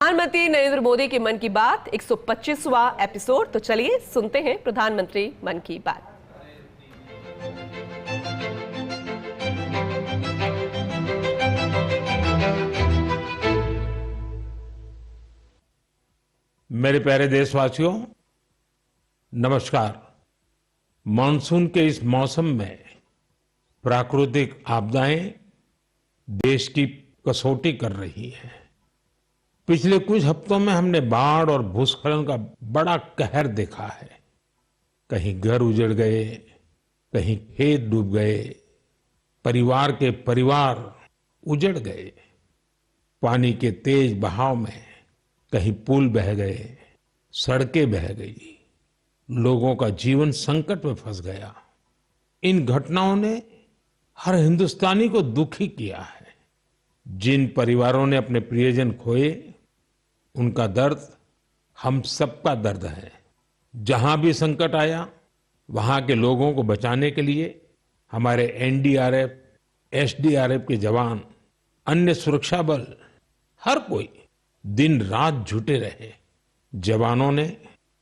प्रधानमंत्री नरेंद्र मोदी की मन की बात 125वां एपिसोड। तो चलिए सुनते हैं प्रधानमंत्री मन की बात। मेरे प्यारे देशवासियों, नमस्कार। मानसून के इस मौसम में प्राकृतिक आपदाएं देश की कसौटी कर रही हैं। पिछले कुछ हफ्तों में हमने बाढ़ और भूस्खलन का बड़ा कहर देखा है। कहीं घर उजड़ गए, कहीं खेत डूब गए, परिवार के परिवार उजड़ गए। पानी के तेज बहाव में कहीं पुल बह गए, सड़कें बह गई, लोगों का जीवन संकट में फंस गया। इन घटनाओं ने हर हिंदुस्तानी को दुखी किया है। जिन परिवारों ने अपने प्रियजन खोए, उनका दर्द हम सबका दर्द है। जहां भी संकट आया, वहां के लोगों को बचाने के लिए हमारे एनडीआरएफ, एसडीआरएफ के जवान, अन्य सुरक्षा बल, हर कोई दिन रात जुटे रहे। जवानों ने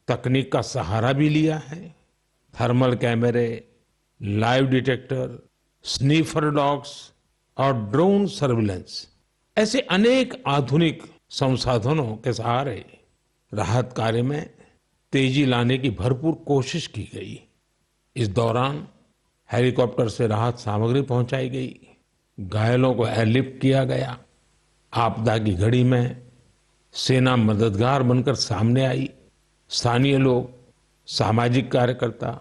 तकनीक का सहारा भी लिया है। थर्मल कैमरे, लाइव डिटेक्टर, स्नीफर डॉग्स और ड्रोन सर्विलेंस ऐसे अनेक आधुनिक संसाधनों के सहारे राहत कार्य में तेजी लाने की भरपूर कोशिश की गई। इस दौरान हेलीकॉप्टर से राहत सामग्री पहुंचाई गई, घायलों को एयरलिफ्ट किया गया। आपदा की घड़ी में सेना मददगार बनकर सामने आई। स्थानीय लोग, सामाजिक कार्यकर्ता,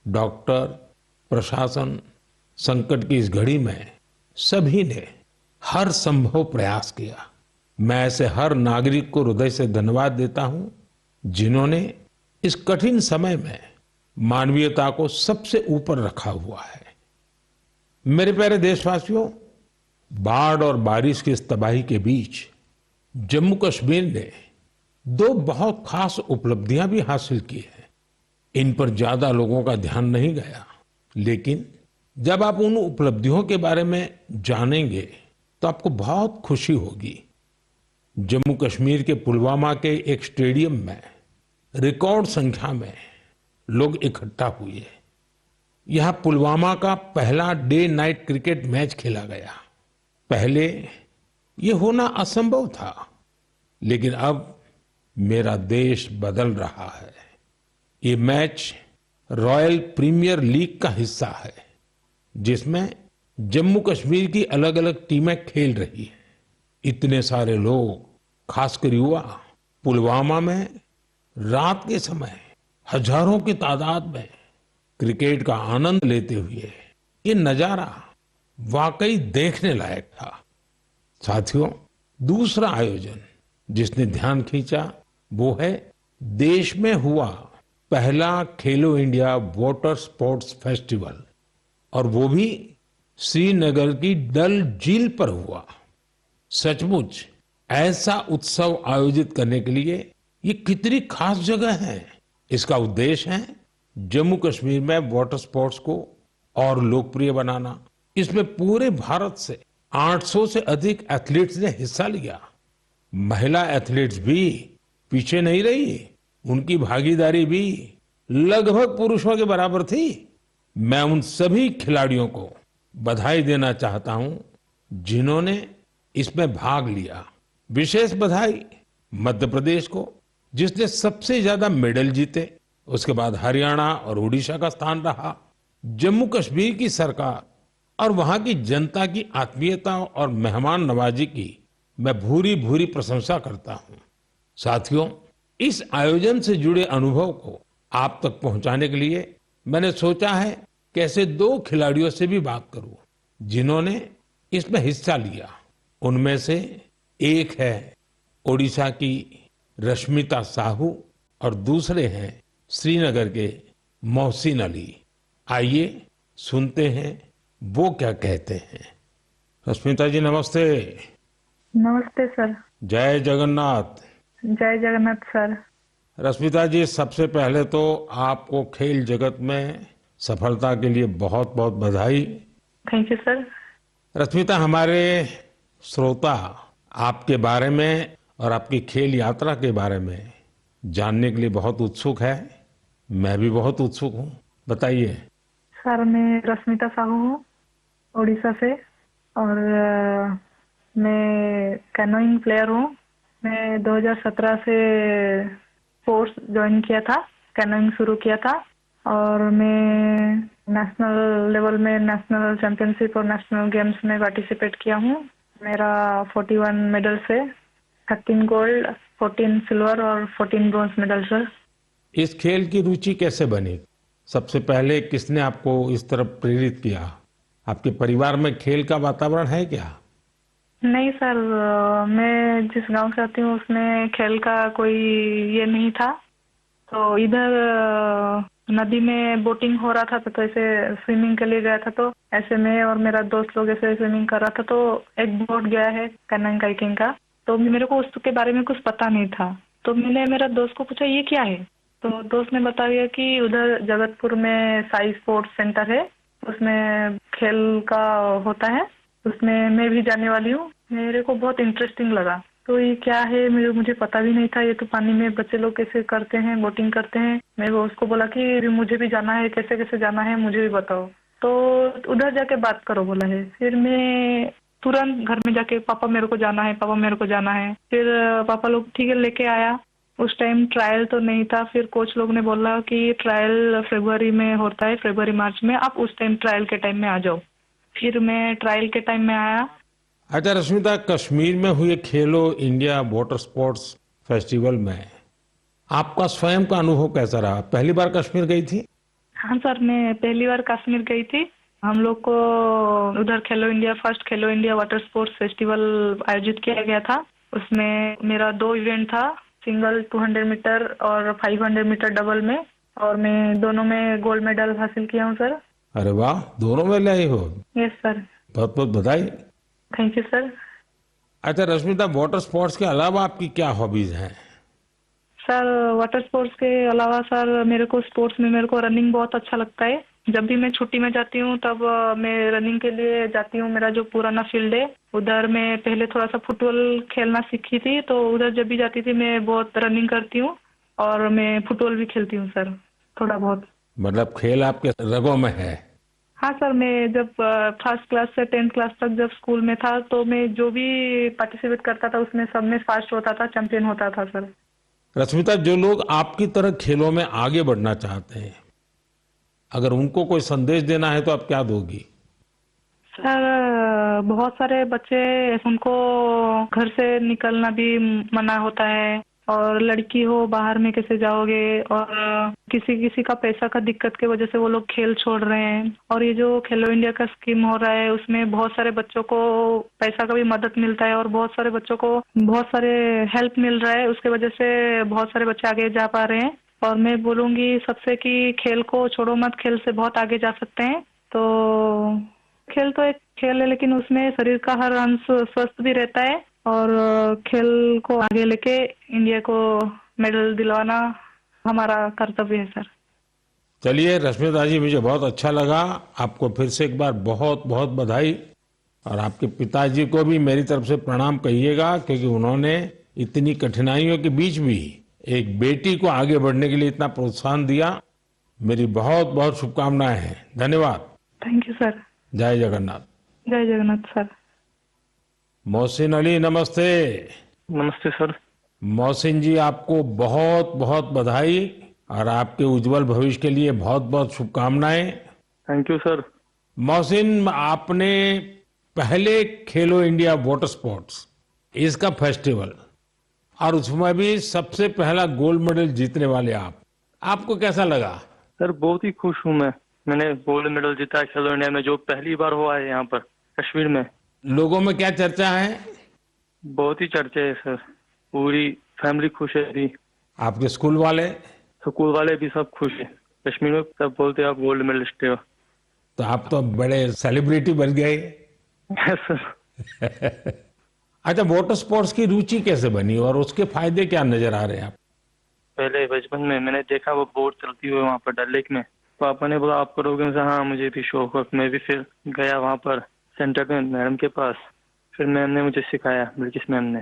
डॉक्टर, प्रशासन, संकट की इस घड़ी में सभी ने हर संभव प्रयास किया। मैं ऐसे हर नागरिक को हृदय से धन्यवाद देता हूं, जिन्होंने इस कठिन समय में मानवीयता को सबसे ऊपर रखा हुआ है। मेरे प्यारे देशवासियों, बाढ़ और बारिश की इस तबाही के बीच जम्मू कश्मीर ने दो बहुत खास उपलब्धियां भी हासिल की हैं। इन पर ज्यादा लोगों का ध्यान नहीं गया, लेकिन जब आप उन उपलब्धियों के बारे में जानेंगे तो आपको बहुत खुशी होगी। जम्मू कश्मीर के पुलवामा के एक स्टेडियम में रिकॉर्ड संख्या में लोग इकट्ठा हुए। यहां पुलवामा का पहला डे नाइट क्रिकेट मैच खेला गया। पहले ये होना असंभव था, लेकिन अब मेरा देश बदल रहा है। ये मैच रॉयल प्रीमियर लीग का हिस्सा है, जिसमें जम्मू कश्मीर की अलग अलग टीमें खेल रही हैं। इतने सारे लोग, खासकर युवा, पुलवामा में रात के समय हजारों की तादाद में क्रिकेट का आनंद लेते हुए, ये नजारा वाकई देखने लायक था। साथियों, दूसरा आयोजन जिसने ध्यान खींचा वो है देश में हुआ पहला खेलो इंडिया वाटर स्पोर्ट्स फेस्टिवल, और वो भी श्रीनगर की डल झील पर हुआ। सचमुच ऐसा उत्सव आयोजित करने के लिए ये कितनी खास जगह है। इसका उद्देश्य है जम्मू कश्मीर में वाटर स्पोर्ट्स को और लोकप्रिय बनाना। इसमें पूरे भारत से 800 से अधिक एथलीट्स ने हिस्सा लिया। महिला एथलीट्स भी पीछे नहीं रही, उनकी भागीदारी भी लगभग पुरुषों के बराबर थी। मैं उन सभी खिलाड़ियों को बधाई देना चाहता हूं जिन्होंने इसमें भाग लिया। विशेष बधाई मध्य प्रदेश को, जिसने सबसे ज्यादा मेडल जीते। उसके बाद हरियाणा और उड़ीसा का स्थान रहा। जम्मू कश्मीर की सरकार और वहां की जनता की आत्मीयता और मेहमान नवाजी की मैं भूरी भूरी प्रशंसा करता हूं। साथियों, इस आयोजन से जुड़े अनुभव को आप तक पहुंचाने के लिए मैंने सोचा है कि ऐसे दो खिलाड़ियों से भी बात करूं जिन्होंने इसमें हिस्सा लिया। उनमें से एक है ओडिशा की रश्मिता साहू और दूसरे हैं श्रीनगर के मोहसिन अली। आइए सुनते हैं वो क्या कहते हैं। रश्मिता जी, नमस्ते। नमस्ते सर। जय जगन्नाथ। जय जगन्नाथ सर। रश्मिता जी, सबसे पहले तो आपको खेल जगत में सफलता के लिए बहुत बहुत बधाई। Thank you sir. रश्मिता, हमारे श्रोता आपके बारे में और आपकी खेल यात्रा के बारे में जानने के लिए बहुत उत्सुक है। मैं भी बहुत उत्सुक हूँ, बताइए। सर मैं रश्मिता साहू हूँ, उड़ीसा से। और मैं कैनोइंग प्लेयर हूँ। मैं 2017 से कोर्स ज्वाइन किया था, कैनोइंग शुरू किया था। और मैं नेशनल लेवल में नेशनल चैंपियनशिप और नेशनल गेम्स में पार्टिसिपेट किया हूँ। मेरा 41 मेडल्स है, 13 गोल्ड, 14 सिल्वर और 14 ब्रॉन्ज मेडल सर। इस खेल की रुचि कैसे बनी? सबसे पहले किसने आपको इस तरफ प्रेरित किया? आपके परिवार में खेल का वातावरण है क्या? नहीं सर, मैं जिस गांव से आती हूँ उसमें खेल का कोई ये नहीं था। तो इधर नदी में बोटिंग हो रहा था, तो ऐसे स्विमिंग के लिए गया था। तो ऐसे मैं और मेरा दोस्त लोग ऐसे स्विमिंग कर रहा था, तो एक बोट गया है कैनोइंग काइकिंग का। तो मेरे को उसके बारे में कुछ पता नहीं था। तो मैंने मेरा दोस्त को पूछा ये क्या है। तो दोस्त ने बताया कि उधर जगतपुर में साई स्पोर्ट्स सेंटर है, उसमें खेल का होता है, उसमें मैं भी जाने वाली हूँ। मेरे को बहुत इंटरेस्टिंग लगा। तो ये क्या है, मुझे पता भी नहीं था। ये तो पानी में बच्चे लोग कैसे करते हैं, बोटिंग करते हैं। मैं उसको बोला कि मुझे भी जाना है, कैसे कैसे जाना है मुझे भी बताओ। तो उधर जाके बात करो बोला है। फिर मैं तुरंत घर में जाके पापा मेरे को जाना है, पापा मेरे को जाना है। फिर पापा लोग ठीक है लेके आया। उस टाइम ट्रायल तो नहीं था। फिर कोच लोग ने बोला कि ट्रायल फरवरी में होता है, फरवरी मार्च में, आप उस टाइम ट्रायल के टाइम में आ जाओ। फिर मैं ट्रायल के टाइम में आया। अच्छा रश्मिता, कश्मीर में हुए खेलो इंडिया वाटर स्पोर्ट्स फेस्टिवल में आपका स्वयं का अनुभव कैसा रहा? पहली बार कश्मीर गई थी? हाँ सर, मैं पहली बार कश्मीर गई थी। हम लोग को उधर खेलो इंडिया, फर्स्ट खेलो इंडिया वाटर स्पोर्ट्स फेस्टिवल आयोजित किया गया था। उसमें मेरा 2 इवेंट था, सिंगल 200 मीटर और 500 मीटर डबल में। और मैं दोनों में गोल्ड मेडल हासिल किया हूँ सर। अरे वाह, दोनों में लाई हो। Yes sir. बहुत बहुत बधाई। Thank you sir. अच्छा रश्मिता, वाटर स्पोर्ट्स के अलावा आपकी क्या हॉबीज हैं? सर वाटर स्पोर्ट्स के अलावा सर मेरे को स्पोर्ट्स में मेरे को रनिंग बहुत अच्छा लगता है। जब भी मैं छुट्टी में जाती हूँ तब मैं रनिंग के लिए जाती हूँ। मेरा जो पुराना फील्ड है उधर मैं पहले थोड़ा सा फुटबॉल खेलना सीखी थी, तो उधर जब भी जाती थी मैं बहुत रनिंग करती हूँ और मैं फुटबॉल भी खेलती हूँ सर, थोड़ा बहुत। मतलब खेल आपके रगों में है। हाँ सर, मैं जब फर्स्ट क्लास से 10th क्लास तक जब स्कूल में था तो मैं जो भी पार्टिसिपेट करता था उसमें सब में फर्स्ट होता था, चैंपियन होता था सर। रश्मिता, जो लोग आपकी तरह खेलों में आगे बढ़ना चाहते हैं, अगर उनको कोई संदेश देना है तो आप क्या दोगी? सर बहुत सारे बच्चे, उनको घर से निकलना भी मना होता है। और लड़की हो बाहर में कैसे जाओगे, और किसी किसी का पैसा का दिक्कत की वजह से वो लोग खेल छोड़ रहे हैं। और ये जो खेलो इंडिया का स्कीम हो रहा है उसमें बहुत सारे बच्चों को पैसा का भी मदद मिलता है और बहुत सारे बच्चों को बहुत सारे हेल्प मिल रहा है। उसके वजह से बहुत सारे बच्चे आगे जा पा रहे हैं। और मैं बोलूंगी सबसे कि खेल को छोड़ो मत, खेल से बहुत आगे जा सकते हैं। तो खेल तो एक खेल है, लेकिन उसमें शरीर का हर अंश स्वस्थ भी रहता है। और खेल को आगे लेके इंडिया को मेडल दिलवाना हमारा कर्तव्य है सर। चलिए रश्मिता जी, मुझे बहुत अच्छा लगा। आपको फिर से एक बार बहुत बहुत बधाई। और आपके पिताजी को भी मेरी तरफ से प्रणाम कहिएगा, क्योंकि उन्होंने इतनी कठिनाइयों के बीच भी एक बेटी को आगे बढ़ने के लिए इतना प्रोत्साहन दिया। मेरी बहुत बहुत शुभकामनाएं हैं। धन्यवाद। Thank you sir. जय जगन्नाथ। जय जगन्नाथ सर। मोहसिन अली, नमस्ते। नमस्ते सर। मोहसिन जी, आपको बहुत बहुत बधाई और आपके उज्जवल भविष्य के लिए बहुत बहुत शुभकामनाएं। Thank you sir. मोहसिन, आपने पहले खेलो इंडिया वाटर स्पोर्ट्स इसका फेस्टिवल, और उसमें भी सबसे पहला गोल्ड मेडल जीतने वाले आपको कैसा लगा? सर बहुत ही खुश हूँ मैंने गोल्ड मेडल जीता है खेलो इंडिया में, जो पहली बार हुआ है यहाँ पर कश्मीर में। लोगों में क्या चर्चा है? बहुत ही चर्चा है सर, पूरी फैमिली खुश है अभी। आपके स्कूल वाले? स्कूल वाले भी सब खुश है। कश्मीर में सब बोलते हैं आप गोल्ड मेडलिस्ट हो। तो आप तो बड़े सेलिब्रिटी बन गए। Yes sir. अच्छा, वाटर स्पोर्ट्स की रुचि कैसे बनी और उसके फायदे क्या नजर आ रहे हैं आप? पहले बचपन में मैंने देखा वो बोट चलती हुई वहाँ पर डल लेक में। पापा ने बोला आप करोगे? हाँ मुझे भी शौक है। मैं भी फिर गया वहाँ पर सेंटर में मैडम के पास। फिर मैम ने मुझे सिखाया, बिल्किस मैम ने।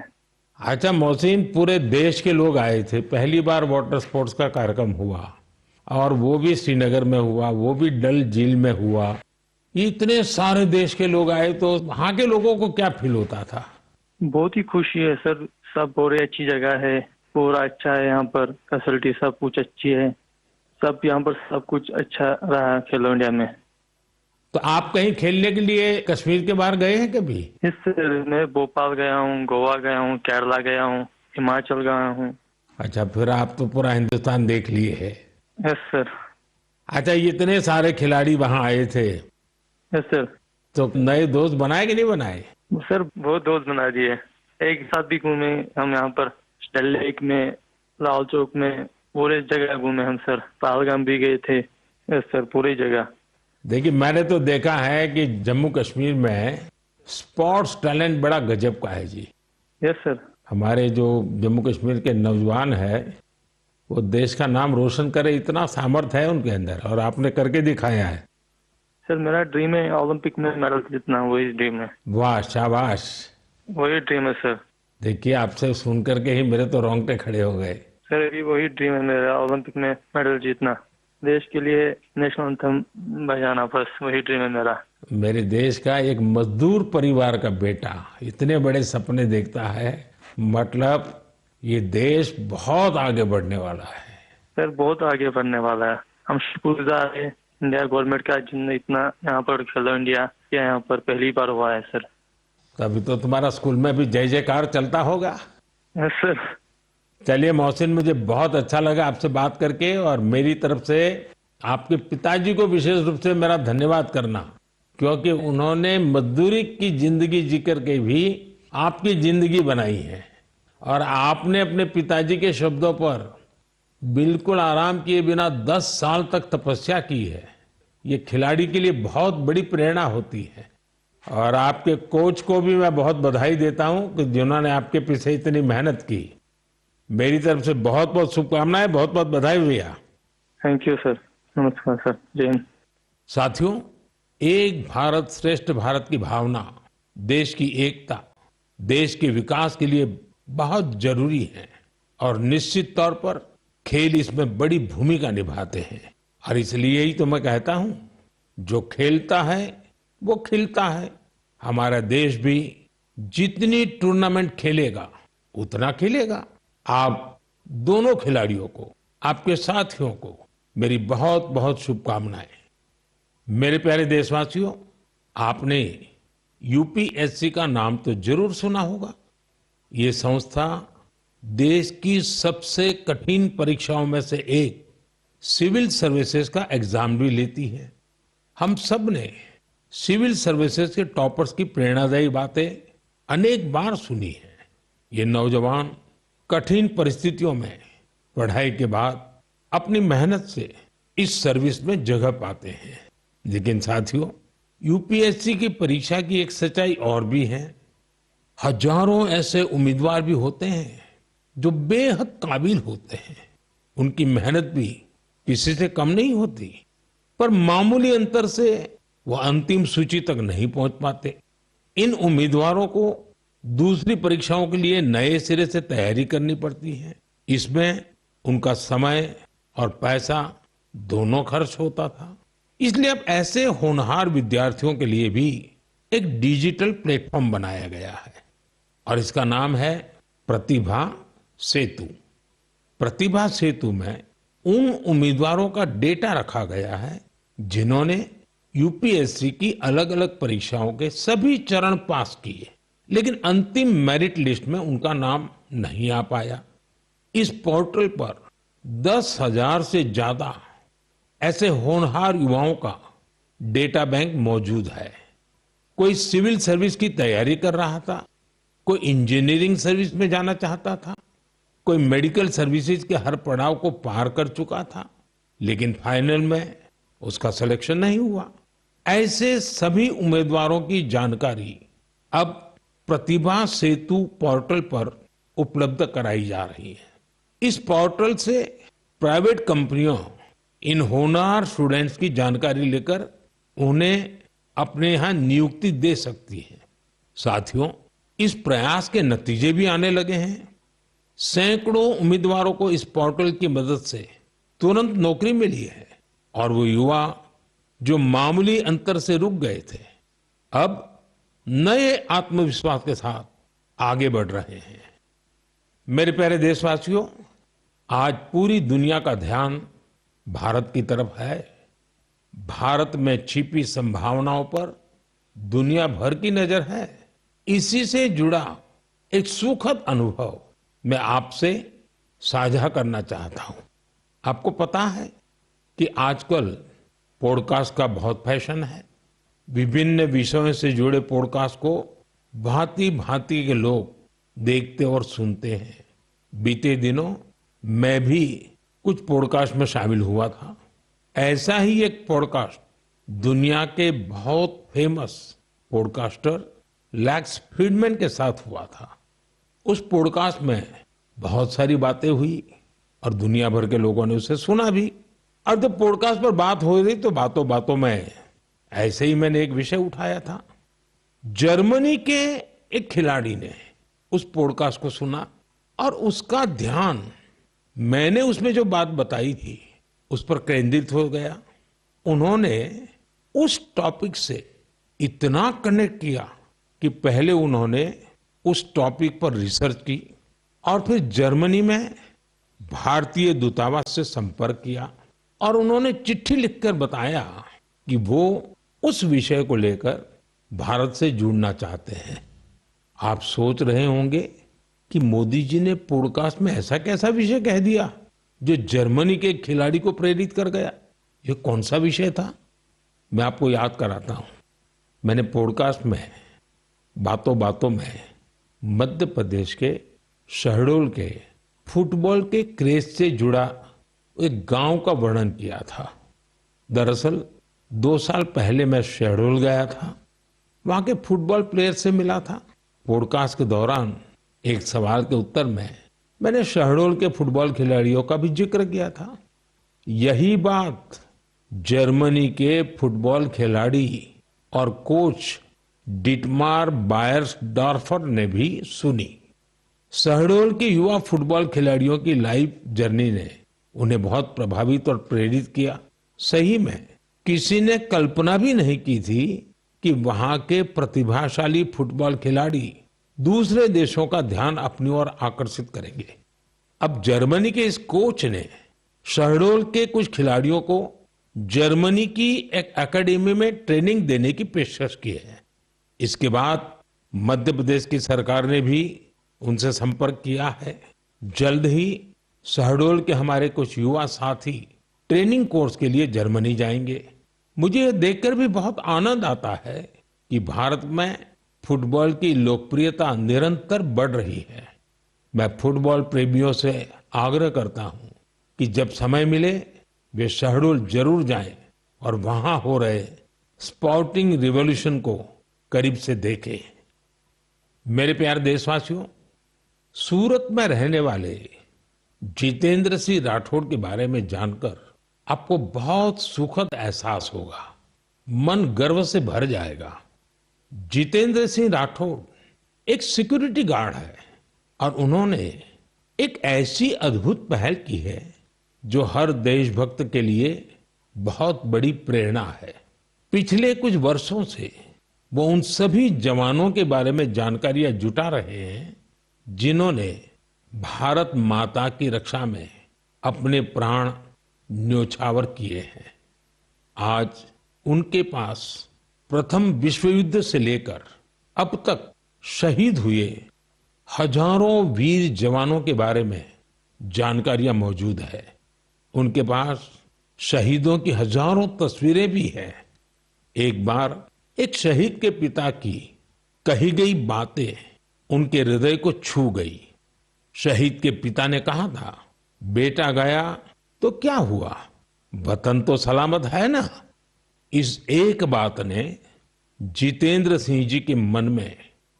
अच्छा मोहसिन, पूरे देश के लोग आए थे, पहली बार वाटर स्पोर्ट्स का कार्यक्रम हुआ और वो भी श्रीनगर में हुआ, वो भी डल झील में हुआ। ये इतने सारे देश के लोग आए तो वहाँ के लोगों को क्या फील होता था? बहुत ही खुशी है सर, सब बहुत अच्छी जगह है, पूरा अच्छा है यहाँ पर, फैसिलिटी सब कुछ अच्छी है, सब यहाँ पर सब कुछ अच्छा रहा खेलो इंडिया में। तो आप कहीं खेलने के लिए कश्मीर के बाहर गए हैं कभी? इस मैं भोपाल गया हूँ, गोवा गया हूँ, केरला गया हूँ, हिमाचल गया हूँ। अच्छा, फिर आप तो पूरा हिंदुस्तान देख लिए है। Yes sir. अच्छा, ये इतने सारे खिलाड़ी वहां आए थे यस सर। तो नए दोस्त बनाए कि नहीं बनाए? सर बहुत दोस्त बना दिए, एक साथ भी घूमे हम यहाँ पर, डल लेक में, लाल चौक में, पूरे जगह घूमे हम सर, पहलगाम भी गए थे। यस सर, पूरी जगह। देखिए, मैंने तो देखा है कि जम्मू कश्मीर में स्पोर्ट्स टैलेंट बड़ा गजब का है जी। Yes sir. हमारे जो जम्मू कश्मीर के नौजवान है वो देश का नाम रोशन करे, इतना सामर्थ्य है उनके अंदर, और आपने करके दिखाया है। सर मेरा ड्रीम है ओलंपिक में मेडल जीतना, वही ड्रीम है। वाह, शाबाश। वही ड्रीम है सर। देखिए, आपसे सुन करके ही मेरे तो रोंगटे खड़े हो गए। सर अभी वही ड्रीम है मेरा, ओलंपिक में मेडल जीतना, देश के लिए नेशनल एंथम बजाना, बस वही ड्रीम है मेरा। मेरे देश का एक मजदूर परिवार का बेटा इतने बड़े सपने देखता है, मतलब ये देश बहुत आगे बढ़ने वाला है। सर बहुत आगे बढ़ने वाला है, हम शुक्रगुजार है इंडिया गवर्नमेंट का जिनने इतना यहाँ पर खेलो इंडिया किया, यहाँ पर पहली बार हुआ है सर। तभी तो तुम्हारा स्कूल में भी जय जयकार चलता होगा। Yes sir. चलिए मोहसिन, मुझे बहुत अच्छा लगा आपसे बात करके, और मेरी तरफ से आपके पिताजी को विशेष रूप से मेरा धन्यवाद करना, क्योंकि उन्होंने मजदूरी की जिंदगी जी करके भी आपकी जिंदगी बनाई है, और आपने अपने पिताजी के शब्दों पर बिल्कुल आराम किए बिना 10 साल तक तपस्या की है। ये खिलाड़ी के लिए बहुत बड़ी प्रेरणा होती है, और आपके कोच को भी मैं बहुत बधाई देता हूं कि जिन्होंने आपके पीछे इतनी मेहनत की। मेरी तरफ से बहुत बहुत शुभकामनाएं, बहुत बहुत बधाई भैया। Thank you sir. नमस्कार सर। जय हिंद। साथियों, एक भारत श्रेष्ठ भारत की भावना देश की एकता, देश के विकास के लिए बहुत जरूरी है, और निश्चित तौर पर खेल इसमें बड़ी भूमिका निभाते हैं। और इसलिए ही तो मैं कहता हूं, जो खेलता है वो खिलता है। हमारा देश भी जितनी टूर्नामेंट खेलेगा उतना खिलेगा। आप दोनों खिलाड़ियों को, आपके साथियों को मेरी बहुत बहुत शुभकामनाएं। मेरे प्यारे देशवासियों, आपने यूपीएससी का नाम तो जरूर सुना होगा। ये संस्था देश की सबसे कठिन परीक्षाओं में से एक सिविल सर्विसेज का एग्जाम भी लेती है। हम सब ने सिविल सर्विसेज के टॉपर्स की प्रेरणादायी बातें अनेक बार सुनी है। ये नौजवान कठिन परिस्थितियों में पढ़ाई के बाद अपनी मेहनत से इस सर्विस में जगह पाते हैं। लेकिन साथियों, यूपीएससी की परीक्षा की एक सच्चाई और भी है। हजारों ऐसे उम्मीदवार भी होते हैं जो बेहद काबिल होते हैं, उनकी मेहनत भी किसी से कम नहीं होती, पर मामूली अंतर से वो अंतिम सूची तक नहीं पहुंच पाते। इन उम्मीदवारों को दूसरी परीक्षाओं के लिए नए सिरे से तैयारी करनी पड़ती है। इसमें उनका समय और पैसा दोनों खर्च होता था। इसलिए अब ऐसे होनहार विद्यार्थियों के लिए भी एक डिजिटल प्लेटफॉर्म बनाया गया है, और इसका नाम है प्रतिभा सेतु। प्रतिभा सेतु में उन उम्मीदवारों का डेटा रखा गया है जिन्होंने यूपीएससी की अलग अलग परीक्षाओं के सभी चरण पास किए, लेकिन अंतिम मेरिट लिस्ट में उनका नाम नहीं आ पाया। इस पोर्टल पर 10,000 से ज्यादा ऐसे होनहार युवाओं का डेटा बैंक मौजूद है। कोई सिविल सर्विस की तैयारी कर रहा था, कोई इंजीनियरिंग सर्विस में जाना चाहता था, कोई मेडिकल सर्विसेज के हर पड़ाव को पार कर चुका था, लेकिन फाइनल में उसका सिलेक्शन नहीं हुआ। ऐसे सभी उम्मीदवारों की जानकारी अब प्रतिभा सेतु पोर्टल पर उपलब्ध कराई जा रही है। इस पोर्टल से प्राइवेट कंपनियां इन होनहार स्टूडेंट्स की जानकारी लेकर उन्हें अपने यहां नियुक्ति दे सकती है। साथियों, इस प्रयास के नतीजे भी आने लगे हैं। सैकड़ों उम्मीदवारों को इस पोर्टल की मदद से तुरंत नौकरी मिली है और वो युवा जो मामूली अंतर से रुक गए थे, अब नए आत्मविश्वास के साथ आगे बढ़ रहे हैं। मेरे प्यारे देशवासियों, आज पूरी दुनिया का ध्यान भारत की तरफ है। भारत में छिपी संभावनाओं पर दुनिया भर की नजर है। इसी से जुड़ा एक सुखद अनुभव मैं आपसे साझा करना चाहता हूं। आपको पता है कि आजकल पॉडकास्ट का बहुत फैशन है। विभिन्न विषयों से जुड़े पॉडकास्ट को भांति भांति के लोग देखते और सुनते हैं। बीते दिनों मैं भी कुछ पॉडकास्ट में शामिल हुआ था। ऐसा ही एक पॉडकास्ट दुनिया के बहुत फेमस पॉडकास्टर लैक्स फ्रीडमैन के साथ हुआ था। उस पॉडकास्ट में बहुत सारी बातें हुई और दुनिया भर के लोगों ने उसे सुना भी। और जब पॉडकास्ट पर बात हो रही तो बातों बातों में ऐसे ही मैंने एक विषय उठाया था। जर्मनी के एक खिलाड़ी ने उस पॉडकास्ट को सुना और उसका ध्यान मैंने उसमें जो बात बताई थी उस पर केंद्रित हो गया। उन्होंने उस टॉपिक से इतना कनेक्ट किया कि पहले उन्होंने उस टॉपिक पर रिसर्च की और फिर जर्मनी में भारतीय दूतावास से संपर्क किया और उन्होंने चिट्ठी लिखकर बताया कि वो उस विषय को लेकर भारत से जुड़ना चाहते हैं। आप सोच रहे होंगे कि मोदी जी ने पॉडकास्ट में ऐसा कैसा विषय कह दिया जो जर्मनी के खिलाड़ी को प्रेरित कर गया। ये कौन सा विषय था? मैं आपको याद कराता हूं। मैंने पॉडकास्ट में बातों बातों में मध्य प्रदेश के शहडोल के फुटबॉल के क्रेज से जुड़ा एक गांव का वर्णन किया था। दरअसल 2 साल पहले मैं शहडोल गया था। वहां के फुटबॉल प्लेयर से मिला था। पॉडकास्ट के दौरान एक सवाल के उत्तर में मैंने शहडोल के फुटबॉल खिलाड़ियों का भी जिक्र किया था। यही बात जर्मनी के फुटबॉल खिलाड़ी और कोच डिटमार बायर्सडॉर्फर ने भी सुनी। शहडोल के युवा फुटबॉल खिलाड़ियों की लाइफ जर्नी ने उन्हें बहुत प्रभावित और प्रेरित किया। सही में किसी ने कल्पना भी नहीं की थी कि वहां के प्रतिभाशाली फुटबॉल खिलाड़ी दूसरे देशों का ध्यान अपनी ओर आकर्षित करेंगे। अब जर्मनी के इस कोच ने शहडोल के कुछ खिलाड़ियों को जर्मनी की एक एकेडमी में ट्रेनिंग देने की पेशकश की है। इसके बाद मध्य प्रदेश की सरकार ने भी उनसे संपर्क किया है। जल्द ही शहडोल के हमारे कुछ युवा साथी ट्रेनिंग कोर्स के लिए जर्मनी जाएंगे। मुझे यह देखकर भी बहुत आनंद आता है कि भारत में फुटबॉल की लोकप्रियता निरंतर बढ़ रही है। मैं फुटबॉल प्रेमियों से आग्रह करता हूं कि जब समय मिले वे शहडोल जरूर जाएं और वहां हो रहे स्पोर्टिंग रिवॉल्यूशन को करीब से देखें। मेरे प्यारे देशवासियों, सूरत में रहने वाले जितेंद्र सिंह राठौड़ के बारे में जानकर आपको बहुत सुखद एहसास होगा। मन गर्व से भर जाएगा। जितेंद्र सिंह राठौड़ एक सिक्योरिटी गार्ड है और उन्होंने एक ऐसी अद्भुत पहल की है जो हर देशभक्त के लिए बहुत बड़ी प्रेरणा है। पिछले कुछ वर्षों से वो उन सभी जवानों के बारे में जानकारियां जुटा रहे हैं जिन्होंने भारत माता की रक्षा में अपने प्राण न्योछावर किए हैं। आज उनके पास प्रथम विश्व युद्ध से लेकर अब तक शहीद हुए हजारों वीर जवानों के बारे में जानकारियां मौजूद है। उनके पास शहीदों की हजारों तस्वीरें भी हैं। एक बार एक शहीद के पिता की कही गई बातें उनके हृदय को छू गई। शहीद के पिता ने कहा था, बेटा गया तो क्या हुआ, वतन तो सलामत है ना। इस एक बात ने जितेंद्र सिंह जी के मन में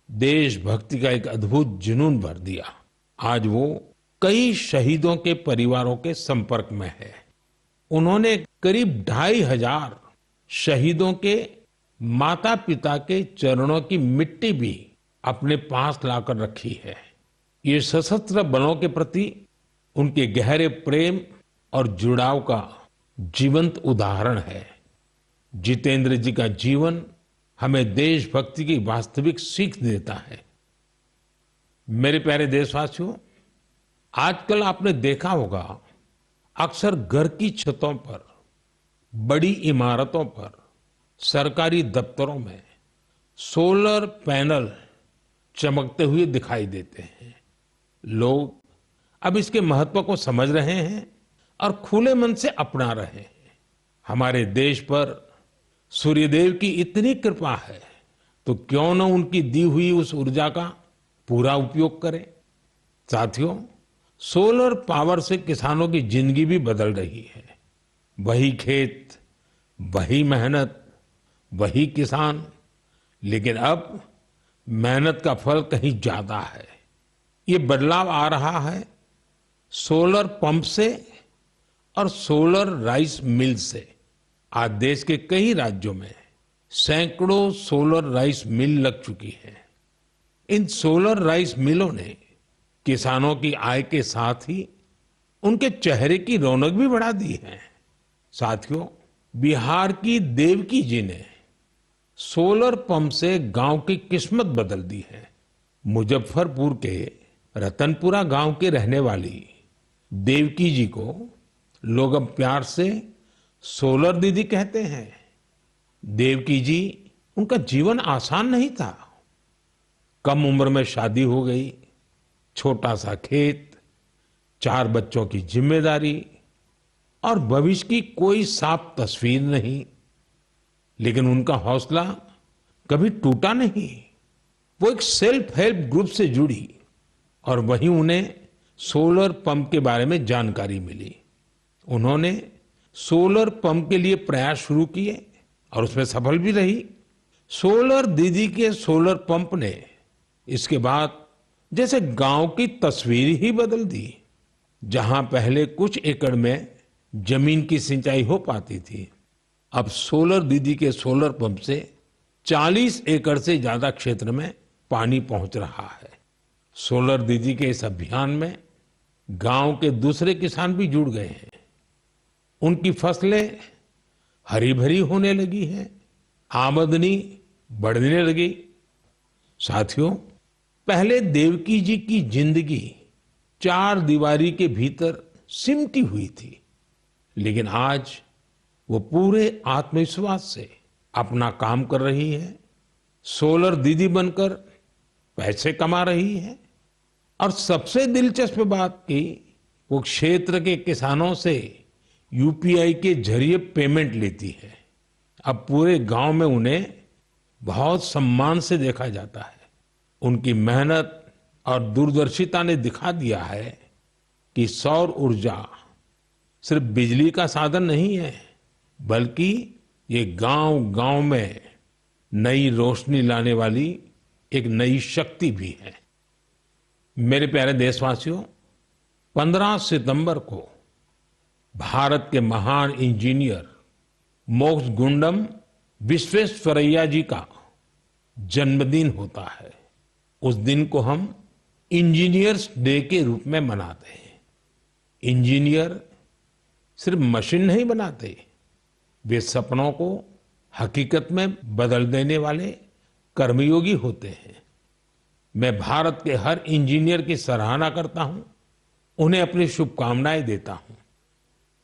देशभक्ति का एक अद्भुत जुनून भर दिया। आज वो कई शहीदों के परिवारों के संपर्क में है। उन्होंने करीब 2500 शहीदों के माता पिता के चरणों की मिट्टी भी अपने पास लाकर रखी है। ये सशस्त्र बलों के प्रति उनके गहरे प्रेम और जुड़ाव का जीवंत उदाहरण है। जितेंद्र जी का जीवन हमें देशभक्ति की वास्तविक सीख देता है। मेरे प्यारे देशवासियों, आजकल आपने देखा होगा अक्सर घर की छतों पर, बड़ी इमारतों पर, सरकारी दफ्तरों में सोलर पैनल चमकते हुए दिखाई देते हैं। लोग अब इसके महत्व को समझ रहे हैं और खुले मन से अपना रहे हैं। हमारे देश पर सूर्यदेव की इतनी कृपा है तो क्यों न उनकी दी हुई उस ऊर्जा का पूरा उपयोग करें। साथियों, सोलर पावर से किसानों की जिंदगी भी बदल रही है। वही खेत, वही मेहनत, वही किसान, लेकिन अब मेहनत का फल कहीं ज्यादा है। ये बदलाव आ रहा है सोलर पंप से और सोलर राइस मिल से। आज देश के कई राज्यों में सैकड़ों सोलर राइस मिल लग चुकी है। इन सोलर राइस मिलों ने किसानों की आय के साथ ही उनके चेहरे की रौनक भी बढ़ा दी है। साथियों, बिहार की देवकी जी ने सोलर पंप से गांव की किस्मत बदल दी है। मुजफ्फरपुर के रतनपुरा गांव के रहने वाली देवकी जी को लोग अब प्यार से सोलर दीदी कहते हैं। देवकी जी, उनका जीवन आसान नहीं था। कम उम्र में शादी हो गई, छोटा सा खेत, 4 बच्चों की जिम्मेदारी और भविष्य की कोई साफ तस्वीर नहीं। लेकिन उनका हौसला कभी टूटा नहीं। वो एक सेल्फ हेल्प ग्रुप से जुड़ी और वहीं उन्हें सोलर पंप के बारे में जानकारी मिली। उन्होंने सोलर पंप के लिए प्रयास शुरू किए और उसमें सफल भी रही। सोलर दीदी के सोलर पंप ने इसके बाद जैसे गांव की तस्वीर ही बदल दी। जहां पहले कुछ एकड़ में जमीन की सिंचाई हो पाती थी, अब सोलर दीदी के सोलर पंप से 40 एकड़ से ज्यादा क्षेत्र में पानी पहुंच रहा है। सोलर दीदी के इस अभियान में गांव के दूसरे किसान भी जुड़ गए हैं। उनकी फसलें हरी भरी होने लगी हैं, आमदनी बढ़ने लगी। साथियों, पहले देवकी जी की जिंदगी 4 दीवारी के भीतर सिमटी हुई थी, लेकिन आज वो पूरे आत्मविश्वास से अपना काम कर रही है। सोलर दीदी बनकर पैसे कमा रही है और सबसे दिलचस्प बात की, वो क्षेत्र के किसानों से यूपीआई के जरिए पेमेंट लेती है। अब पूरे गांव में उन्हें बहुत सम्मान से देखा जाता है। उनकी मेहनत और दूरदर्शिता ने दिखा दिया है कि सौर ऊर्जा सिर्फ बिजली का साधन नहीं है, बल्कि ये गांव-गांव में नई रोशनी लाने वाली एक नई शक्ति भी है। मेरे प्यारे देशवासियों, 15 सितंबर को भारत के महान इंजीनियर मोक्षगुंडम विश्वेश्वरैया जी का जन्मदिन होता है। उस दिन को हम इंजीनियर्स डे के रूप में मनाते हैं। इंजीनियर सिर्फ मशीन नहीं बनाते, वे सपनों को हकीकत में बदल देने वाले कर्मयोगी होते हैं। मैं भारत के हर इंजीनियर की सराहना करता हूं, उन्हें अपनी शुभकामनाएं देता हूं।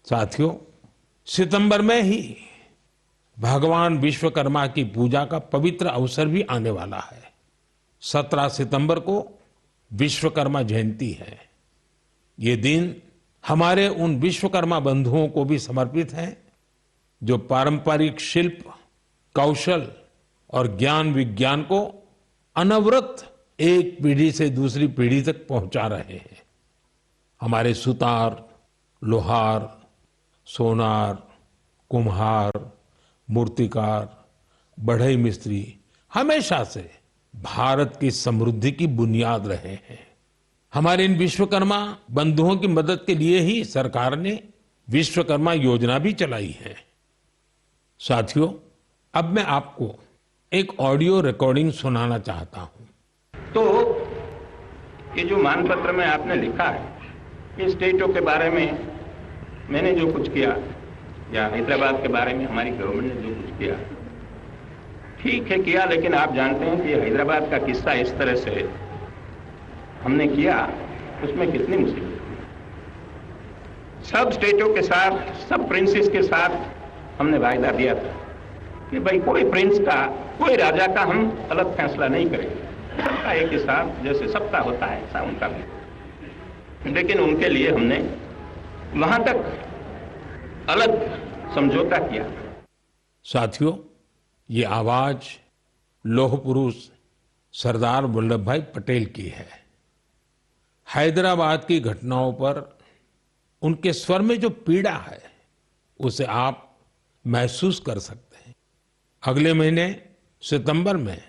साथियों, सितंबर में ही भगवान विश्वकर्मा की पूजा का पवित्र अवसर भी आने वाला है। 17 सितंबर को विश्वकर्मा जयंती है। ये दिन हमारे उन विश्वकर्मा बंधुओं को भी समर्पित है जो पारंपरिक शिल्प, कौशल और ज्ञान विज्ञान को अनवरत एक पीढ़ी से दूसरी पीढ़ी तक पहुंचा रहे हैं। हमारे सुतार, लोहार, सोनार, कुम्हार, मूर्तिकार, बढ़ई मिस्त्री हमेशा से भारत की समृद्धि की बुनियाद रहे हैं। हमारे इन विश्वकर्मा बंधुओं की मदद के लिए ही सरकार ने विश्वकर्मा योजना भी चलाई है। साथियों, अब मैं आपको एक ऑडियो रिकॉर्डिंग सुनाना चाहता हूं। ये जो मानपत्र में आपने लिखा है, ये स्टेटों के बारे में मैंने जो कुछ किया या हैदराबाद के बारे में हमारी गवर्नमेंट ने जो कुछ किया, ठीक है किया, लेकिन आप जानते हैं कि हैदराबाद का किस्सा इस तरह से हमने किया, उसमें कितनी मुसीबत थी। सब स्टेटों के साथ, सब प्रिंसेस के साथ हमने वायदा दिया था कि भाई कोई प्रिंस का, कोई राजा का हम अलग फैसला नहीं करेंगे, सबका एक ही साथ, जैसे सबका होता है ऐसा उनका भी। लेकिन उनके लिए हमने वहां तक अलग समझौता किया। साथियों, ये आवाज लौह पुरुष सरदार वल्लभ भाई पटेल की है। हैदराबाद की घटनाओं पर उनके स्वर में जो पीड़ा है, उसे आप महसूस कर सकते हैं। अगले महीने सितंबर में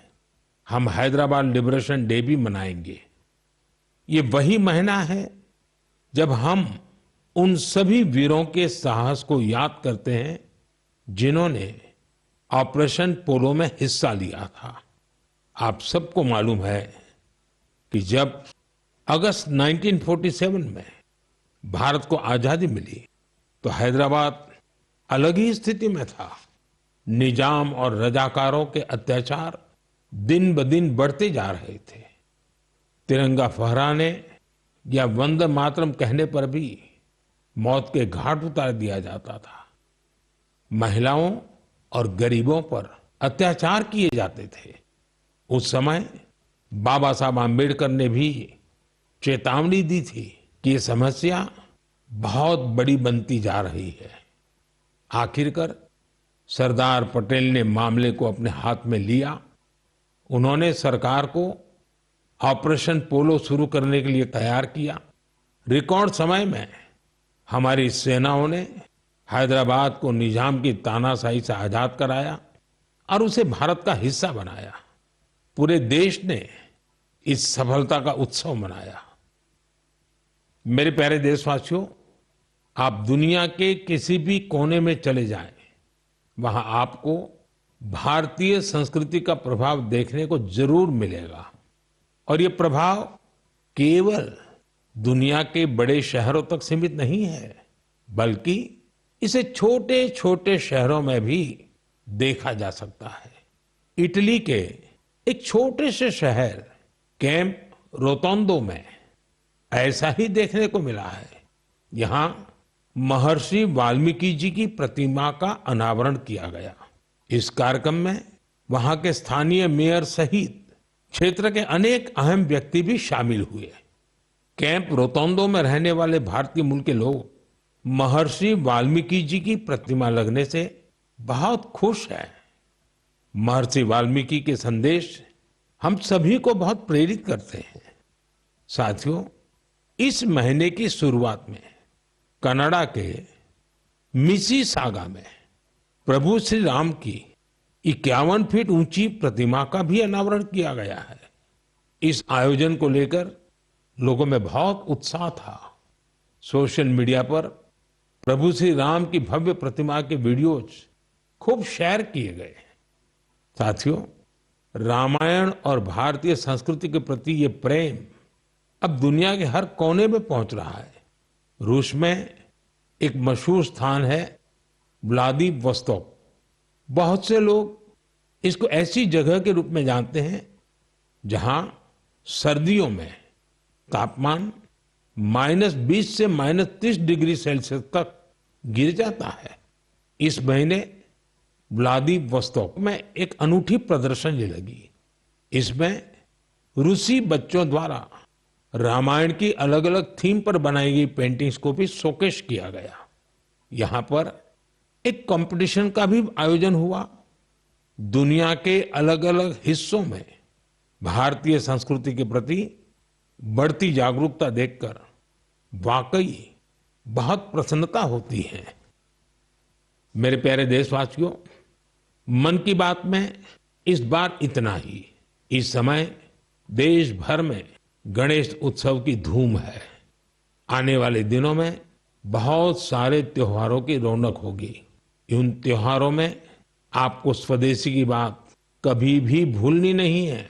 हम हैदराबाद लिबरेशन डे भी मनाएंगे। ये वही महीना है जब हम उन सभी वीरों के साहस को याद करते हैं जिन्होंने ऑपरेशन पोलो में हिस्सा लिया था। आप सबको मालूम है कि जब अगस्त 1947 में भारत को आजादी मिली तो हैदराबाद अलग ही स्थिति में था। निजाम और रजाकारों के अत्याचार दिन ब दिन बढ़ते जा रहे थे। तिरंगा फहराने या वंदे मातरम कहने पर भी मौत के घाट उतार दिया जाता था। महिलाओं और गरीबों पर अत्याचार किए जाते थे। उस समय बाबा साहब आम्बेडकर ने भी चेतावनी दी थी कि ये समस्या बहुत बड़ी बनती जा रही है। आखिरकार सरदार पटेल ने मामले को अपने हाथ में लिया। उन्होंने सरकार को ऑपरेशन पोलो शुरू करने के लिए तैयार किया। रिकॉर्ड समय में हमारी सेनाओं ने हैदराबाद को निजाम की तानाशाही से आजाद कराया और उसे भारत का हिस्सा बनाया। पूरे देश ने इस सफलता का उत्सव मनाया। मेरे प्यारे देशवासियों, आप दुनिया के किसी भी कोने में चले जाएं, वहां आपको भारतीय संस्कृति का प्रभाव देखने को जरूर मिलेगा। और ये प्रभाव केवल दुनिया के बड़े शहरों तक सीमित नहीं है, बल्कि इसे छोटे छोटे शहरों में भी देखा जा सकता है। इटली के एक छोटे से शहर कैंप रोतोंडो में ऐसा ही देखने को मिला है। यहाँ महर्षि वाल्मीकि जी की प्रतिमा का अनावरण किया गया। इस कार्यक्रम में वहां के स्थानीय मेयर सहित क्षेत्र के अनेक अहम व्यक्ति भी शामिल हुए। कैंप रोतोंडो में रहने वाले भारतीय मूल के लोग महर्षि वाल्मीकि जी की प्रतिमा लगने से बहुत खुश हैं। महर्षि वाल्मीकि के संदेश हम सभी को बहुत प्रेरित करते हैं। साथियों, इस महीने की शुरुआत में कनाडा के मिसिसागा में प्रभु श्री राम की 51 फीट ऊंची प्रतिमा का भी अनावरण किया गया है। इस आयोजन को लेकर लोगों में बहुत उत्साह था। सोशल मीडिया पर प्रभु श्री राम की भव्य प्रतिमा के वीडियोज खूब शेयर किए गए। साथियों, रामायण और भारतीय संस्कृति के प्रति ये प्रेम अब दुनिया के हर कोने में पहुंच रहा है। रूस में एक मशहूर स्थान है व्लादिवोस्तोक। बहुत से लोग इसको ऐसी जगह के रूप में जानते हैं जहां सर्दियों में तापमान -20 से -30 डिग्री सेल्सियस तक गिर जाता है। इस महीने व्लादिवोस्तोक में एक अनूठी प्रदर्शनी लगी। इसमें रूसी बच्चों द्वारा रामायण की अलग अलग थीम पर बनाई गई पेंटिंग्स को भी शोकेस किया गया। यहाँ पर एक कंपटीशन का भी आयोजन हुआ। दुनिया के अलग अलग हिस्सों में भारतीय संस्कृति के प्रति बढ़ती जागरूकता देखकर वाकई बहुत प्रसन्नता होती है। मेरे प्यारे देशवासियों, मन की बात में इस बार इतना ही। इस समय देश भर में गणेश उत्सव की धूम है। आने वाले दिनों में बहुत सारे त्योहारों की रौनक होगी। इन त्योहारों में आपको स्वदेशी की बात कभी भी भूलनी नहीं है।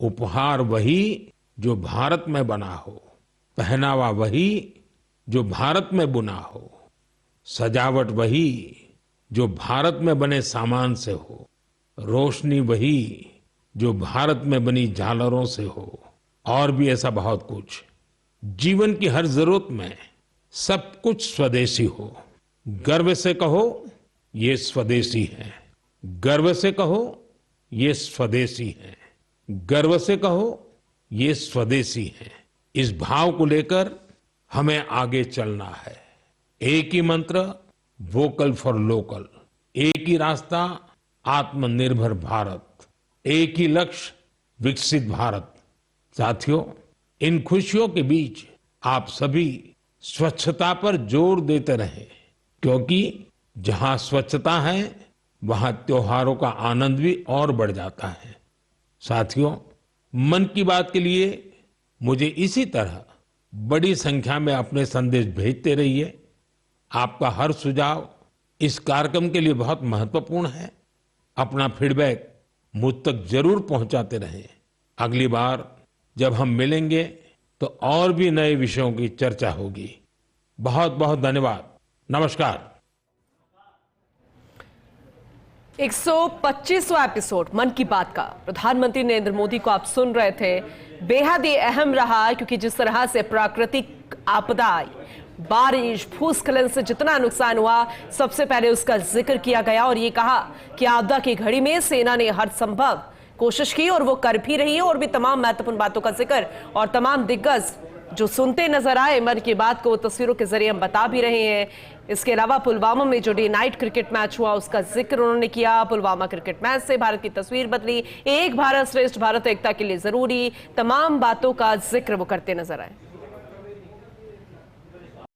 उपहार वही जो भारत में बना हो, पहनावा वही जो भारत में बुना हो, सजावट वही जो भारत में बने सामान से हो, रोशनी वही जो भारत में बनी झालरों से हो, और भी ऐसा बहुत कुछ। जीवन की हर जरूरत में सब कुछ स्वदेशी हो। गर्व से कहो ये स्वदेशी है, गर्व से कहो ये स्वदेशी है, गर्व से कहो ये स्वदेशी है। इस भाव को लेकर हमें आगे चलना है। एक ही मंत्र, वोकल फॉर लोकल, एक ही रास्ता, आत्मनिर्भर भारत, एक ही लक्ष्य, विकसित भारत। साथियों, इन खुशियों के बीच आप सभी स्वच्छता पर जोर देते रहें, क्योंकि जहां स्वच्छता है वहां त्योहारों का आनंद भी और बढ़ जाता है। साथियों, मन की बात के लिए मुझे इसी तरह बड़ी संख्या में अपने संदेश भेजते रहिए। आपका हर सुझाव इस कार्यक्रम के लिए बहुत महत्वपूर्ण है। अपना फीडबैक मुझ तक जरूर पहुंचाते रहें। अगली बार जब हम मिलेंगे तो और भी नए विषयों की चर्चा होगी। बहुत बहुत धन्यवाद। नमस्कार। 125वां एपिसोड मन की बात का प्रधानमंत्री नरेंद्र मोदी को आप सुन रहे थे। बेहद ही अहम रहा, क्योंकि जिस तरह से प्राकृतिक आपदा आई, बारिश, भूस्खलन से जितना नुकसान हुआ, सबसे पहले उसका जिक्र किया गया और ये कहा कि आपदा की घड़ी में सेना ने हर संभव कोशिश की और वो कर भी रही है। और भी तमाम महत्वपूर्ण बातों का जिक्र और तमाम दिग्गज जो सुनते नजर आए मन की बात को, तस्वीरों के जरिए हम बता भी रहे हैं। इसके अलावा पुलवामा में जो डे नाइट क्रिकेट मैच हुआ उसका जिक्र उन्होंने किया। पुलवामा क्रिकेट मैच से भारत की तस्वीर बदली, एक भारत श्रेष्ठ भारत, एकता के लिए जरूरी, तमाम बातों का जिक्र वो करते नजर आए।